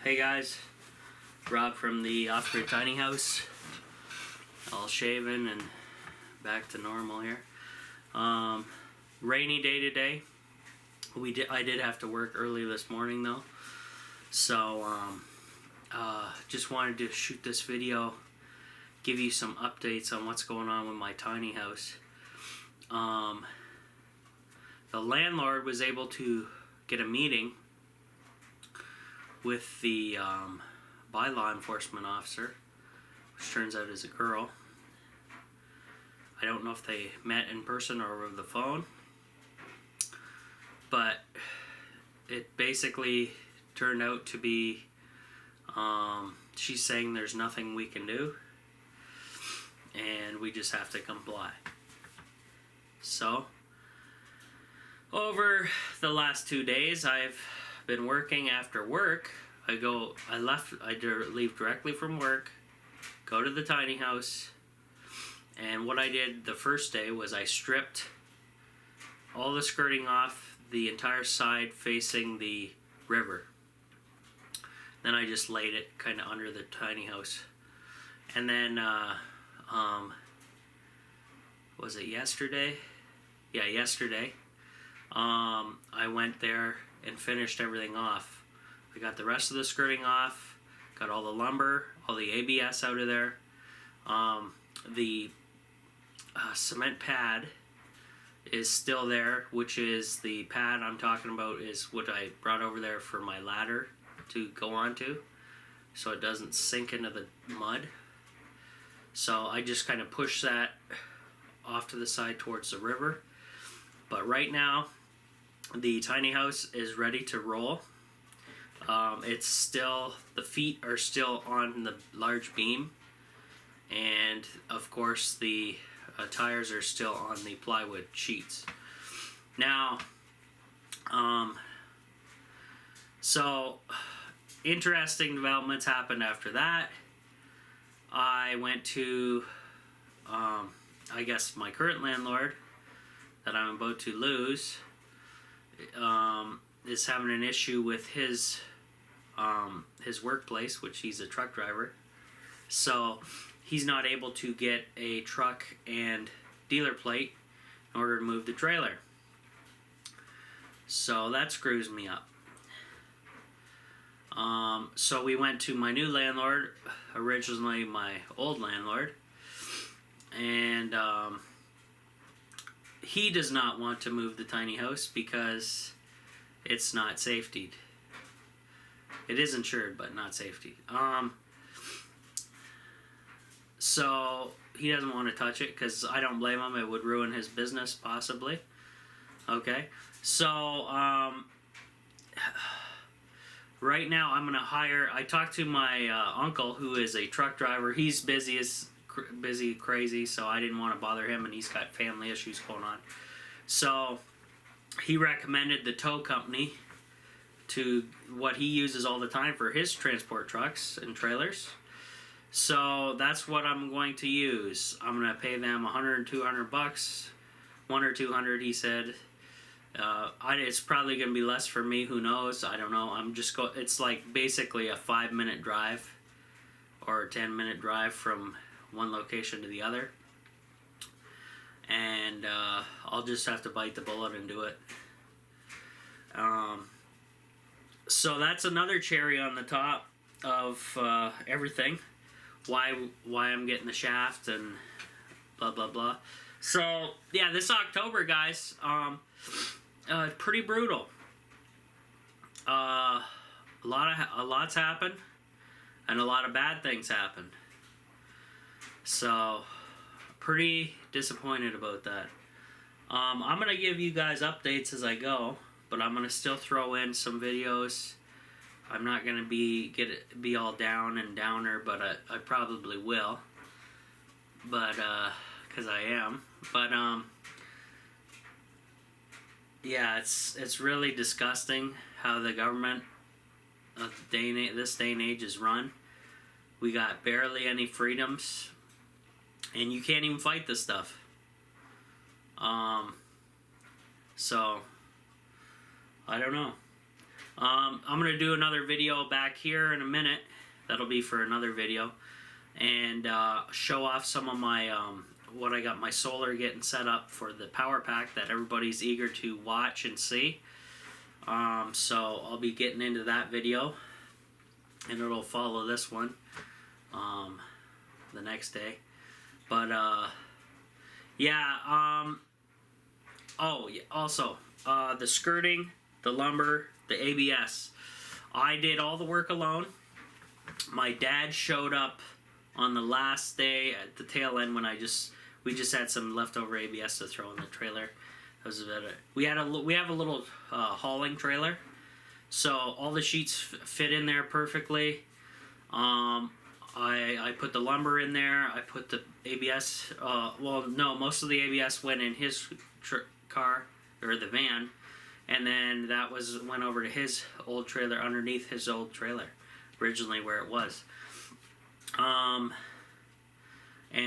Hey guys, Rob from the off-grid tiny house, all shaven and back to normal here. Rainy day today. I did have to work early this morning though, so just wanted to shoot this video, give you some updates on what's going on with my tiny house. The landlord was able to get a meeting with the bylaw enforcement officer, which turns out is a girl. I don't know if they met in person or over the phone, but it basically turned out to be she's saying there's nothing we can do and we just have to comply. So over the last 2 days I've been working after work. I leave directly from work, go to the tiny house, and what I did the first day was I stripped all the skirting off the entire side facing the river. Then I just laid it kind of under the tiny house. And then, was it yesterday? Yeah, yesterday. I went there and finished everything off. I got the rest of the skirting off, got all the lumber, all the ABS out of there. The cement pad is still there, which is the pad I'm talking about is what I brought over there for my ladder to go onto, so it doesn't sink into the mud. So I just kind of push that off to the side towards the river. But right now, the tiny house is ready to roll. It's still, the feet are still on the large beam, and of course the tires are still on the plywood sheets. Now, so interesting developments happened after that. I went to, I guess my current landlord that I'm about to lose, is having an issue with his workplace, which he's a truck driver. So he's not able to get a truck and dealer plate in order to move the trailer. So that screws me up. So we went to my new landlord, originally my old landlord, and he does not want to move the tiny house because it's not safetied. It is insured, but not safety. So he doesn't want to touch it because I don't blame him. It would ruin his business possibly. Okay, so right now I'm gonna hire. I talked to my uncle who is a truck driver. He's busy crazy, so I didn't want to bother him, and he's got family issues going on. So he recommended the tow company to what he uses all the time for his transport trucks and trailers. So that's what I'm going to use. I'm going to pay them $100 or $200, $100 or $200, he said. It's probably going to be less for me, who knows, I don't know. It's like basically a 5-minute drive or a 10-minute drive from one location to the other. And I'll just have to bite the bullet and do it. So that's another cherry on the top of everything. Why I'm getting the shaft and blah blah blah. So yeah, this October, guys, pretty brutal. A lot's happened, and a lot of bad things happened. So pretty disappointed about that. I'm gonna give you guys updates as I go, but I'm gonna still throw in some videos. I'm not gonna be all down and downer, but I probably will. But because I am. But yeah, it's really disgusting how the government of this day and age is run. We got barely any freedoms, and you can't even fight this stuff. So I don't know. I'm going to do another video back here in a minute. That'll be for another video. And show off some of my, what I got my solar getting set up for the power pack that everybody's eager to watch and see. So I'll be getting into that video. And it'll follow this one the next day. But, yeah, oh, yeah, also, the skirting, the lumber, the ABS. I did all the work alone. My dad showed up on the last day at the tail end when we just had some leftover ABS to throw in the trailer. That was about it. We have a little hauling trailer, so all the sheets fit in there perfectly. I put the lumber in there. I put the ABS. Well, no, most of the ABS went in his car or the van. And then that went over to his old trailer, underneath his old trailer, originally where it was. And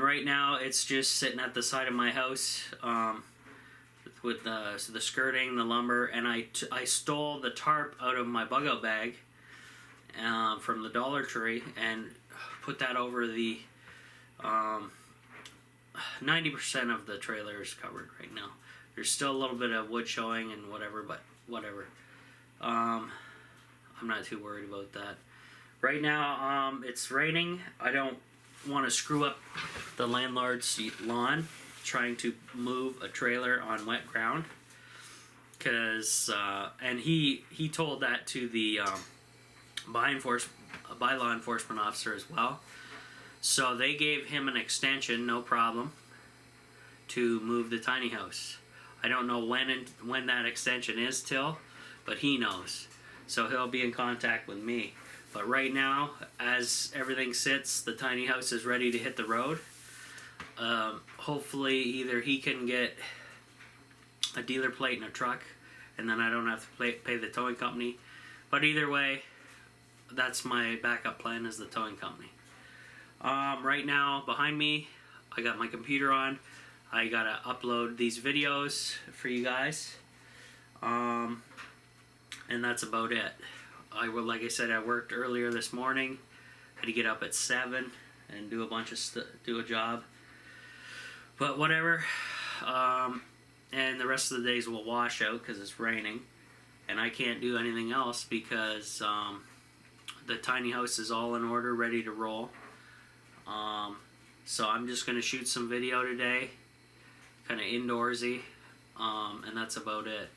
right now it's just sitting at the side of my house with the skirting, the lumber, and I stole the tarp out of my bug out bag from the Dollar Tree and put that over the 90% of the trailer is covered right now. There's still a little bit of wood showing and whatever, but whatever. I'm not too worried about that. Right now, it's raining. I don't want to screw up the landlord's lawn trying to move a trailer on wet ground. And he told that to the by law enforcement officer as well. So they gave him an extension, no problem, to move the tiny house. I don't know when that extension is till, but he knows. So he'll be in contact with me. But right now, as everything sits, the tiny house is ready to hit the road. Hopefully either he can get a dealer plate and a truck, and then I don't have to pay the towing company. But either way, that's my backup plan, is the towing company. Right now, behind me, I got my computer on. I gotta upload these videos for you guys, and that's about it. Like I said, I worked earlier this morning. Had to get up at 7 and do a bunch of do a job, but whatever. And the rest of the days will wash out because it's raining, and I can't do anything else because the tiny house is all in order, ready to roll. So I'm just gonna shoot some video today. Kind of indoorsy, and that's about it.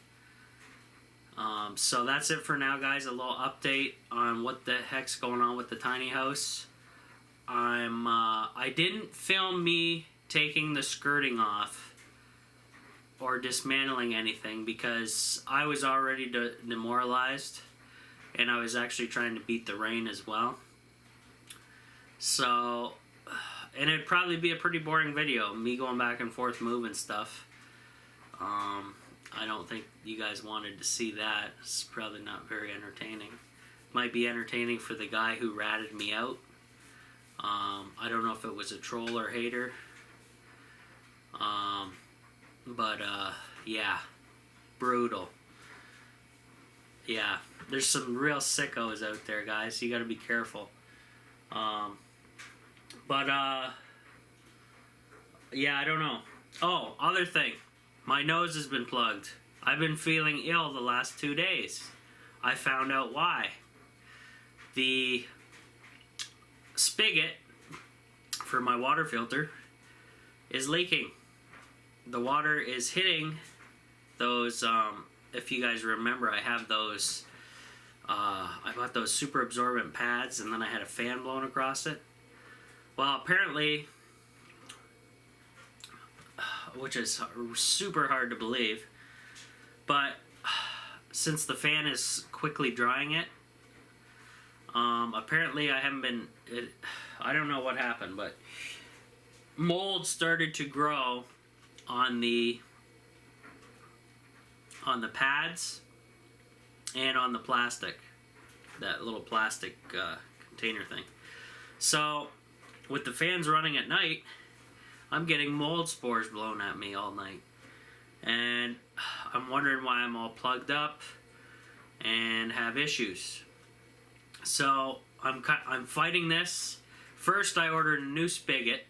So that's it for now, guys. A little update on what the heck's going on with the tiny house. I didn't film me taking the skirting off or dismantling anything because I was already demoralized, and I was actually trying to beat the rain as well. So, and it'd probably be a pretty boring video, me going back and forth moving stuff. I don't think you guys wanted to see that. It's probably not very entertaining. Might be entertaining for the guy who ratted me out. I don't know if it was a troll or hater. But yeah, brutal. Yeah, there's some real sickos out there, guys. You gotta be careful. But yeah, I don't know. Oh, other thing. My nose has been plugged. I've been feeling ill the last 2 days. I found out why. The spigot for my water filter is leaking. The water is hitting those, if you guys remember, I have those, I bought those super absorbent pads, and then I had a fan blown across it. Well, apparently, which is super hard to believe, but since the fan is quickly drying it, apparently I haven't been, I don't know what happened, but mold started to grow on the pads and on the plastic, that little plastic container thing. So with the fans running at night, I'm getting mold spores blown at me all night, and I'm wondering why I'm all plugged up, and have issues. So I'm fighting this. First, I ordered a new spigot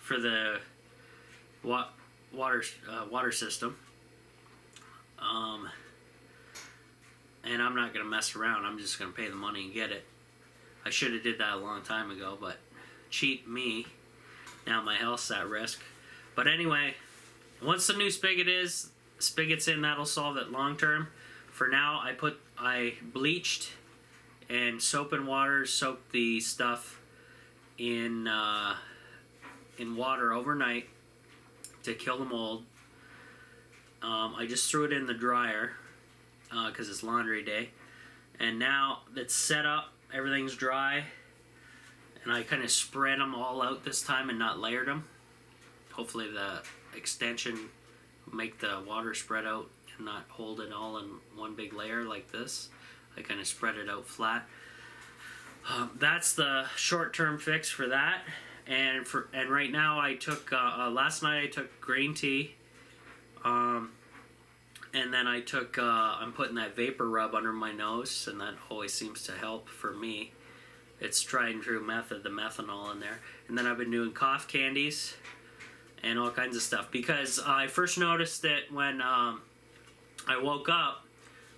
for the water system. And I'm not gonna mess around. I'm just gonna pay the money and get it. I should have did that a long time ago, but cheat me. Now my health's at risk. But anyway, once the new spigot's in, that'll solve it long term. For now, I bleached and soap and water, soaked the stuff in water overnight to kill the mold. I just threw it in the dryer because it's laundry day, and now it's set up, everything's dry, and I kind of spread them all out this time and not layered them. Hopefully the extension will make the water spread out and not hold it all in one big layer like this. I kind of spread it out flat. That's the short-term fix for that. And right now I took last night I took green tea, and then I took I'm putting that vapor rub under my nose, and that always seems to help for me. It's tried and true method, the methanol in there. And then I've been doing cough candies and all kinds of stuff, because I first noticed that when I woke up,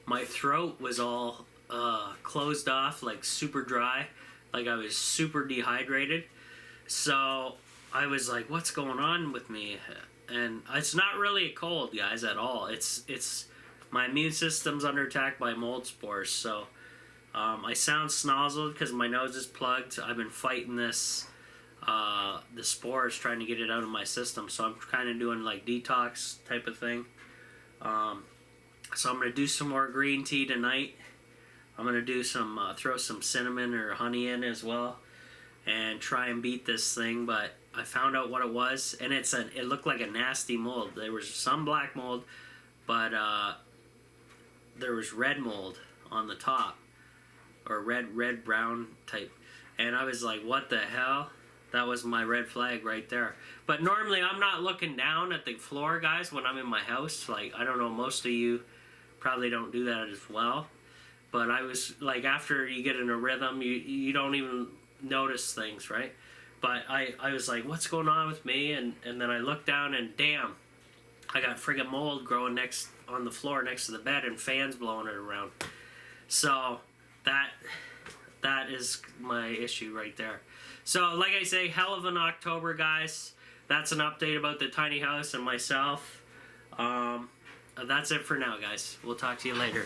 my throat was all closed off, like super dry, like I was super dehydrated. So I was like, what's going on with me? And it's not really a cold, guys, at all. It's my immune system's under attack by mold spores. So I sound snozzled because my nose is plugged. I've been fighting this, the spores, trying to get it out of my system. So I'm kind of doing like detox type of thing. So I'm going to do some more green tea tonight. I'm going to do some, throw some cinnamon or honey in as well, and try and beat this thing. But I found out what it was, and it looked like a nasty mold. There was some black mold, but there was red mold on the top, or red brown type. And I was like, what the hell? That was my red flag right there. But normally I'm not looking down at the floor, guys, when I'm in my house. Like, I don't know, most of you probably don't do that as well. But I was like, after you get in a rhythm, you don't even notice things, right? But I was like, what's going on with me? And then I looked down, and damn, I got friggin' mold growing on the floor next to the bed, and fans blowing it around. So that is my issue right there. So like I say, hell of an October, guys. That's an update about the tiny house and myself. That's it for now, guys. We'll talk to you later.